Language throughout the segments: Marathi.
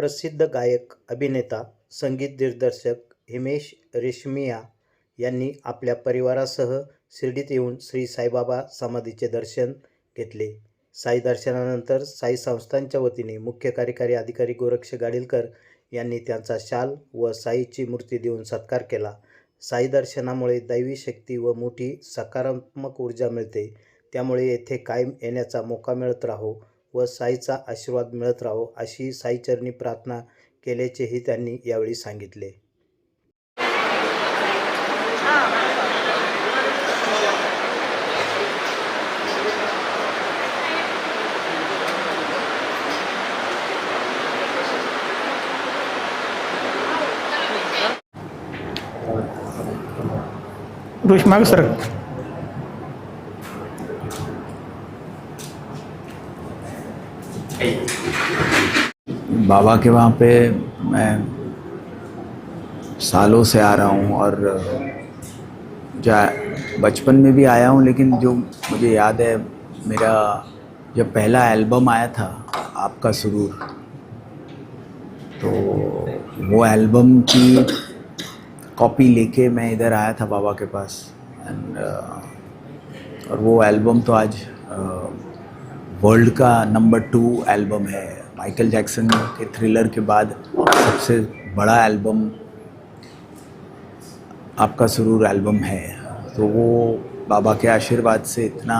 प्रसिद्ध गायक, अभिनेता, संगीत दिग्दर्शक हिमेश रेशमिया यांनी आपल्या परिवारासह शिर्डीत येऊन श्री साईबाबा समाधीचे दर्शन घेतले. साई दर्शनानंतर साई संस्थानच्या वतीने मुख्य कार्यकारी अधिकारी गोरक्ष गाडीलकर यांनी त्यांचा शाल व साईची मूर्ती देऊन सत्कार केला. साई दर्शनामुळे दैवी शक्ती व मोठी सकारात्मक ऊर्जा मिळते. त्यामुळे येथे कायम येण्याचा मौका मिळत राहो व साईचा आशीर्वाद मिळत राहो अशी साईचरणी प्रार्थना केल्याचेही त्यांनी यावेळी सांगितले. माग सर बाबा के वहाँ पे मैं सालों से आ रहा हूँ और बचपन में भी आया हूँ, लेकिन जो मुझे याद है मेरा जब पहला एल्बम आया था आपका सुरूर, तो वो एल्बम की कॉपी लेके मैं इधर आया था बाबा के पास और वो एल्बम तो आज वर्ल्ड का नंबर 2 एल्बम है। माइकल जैक्सन के थ्रिलर के बाद सबसे बड़ा एल्बम आपका सुरूर एल्बम है। तो वो बाबा के आशीर्वाद से इतना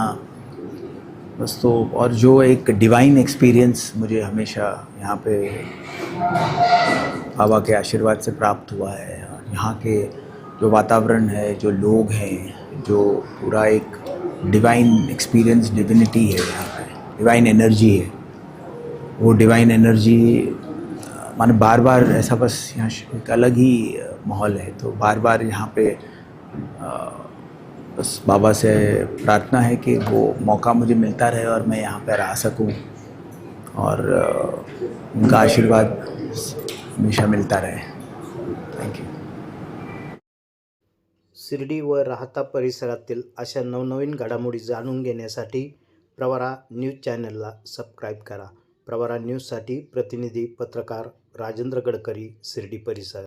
बस, तो और जो एक डिवाइन एक्सपीरियंस मुझे हमेशा यहाँ पे बाबा के आशीर्वाद से प्राप्त हुआ है। यहाँ के जो वातावरण है, जो लोग हैं, जो पूरा एक डिवाइन एक्सपीरियंस, डिविनिटी है यहाँ पे, डिवाइन एनर्जी है। वो डिवाइन एनर्जी माने बार बार ऐसा, बस यहाँ एक अलग ही माहौल है। तो बार बार यहाँ पे बस बाबा से प्रार्थना है कि वो मौका मुझे मिलता रहे और मैं यहाँ पे रह सकूँ और उनका आशीर्वाद हमेशा मिलता रहे। Thank you. शिर्डी व राहता परिसरातील अशा नवनवीन घडामोडी जाणून घेण्यासाठी प्रवरा न्यूज चॅनलला सबस्क्राईब करा. प्रवरा न्यूजसाठी प्रतिनिधी पत्रकार राजेंद्र गडकरी, शिर्डी परिसर.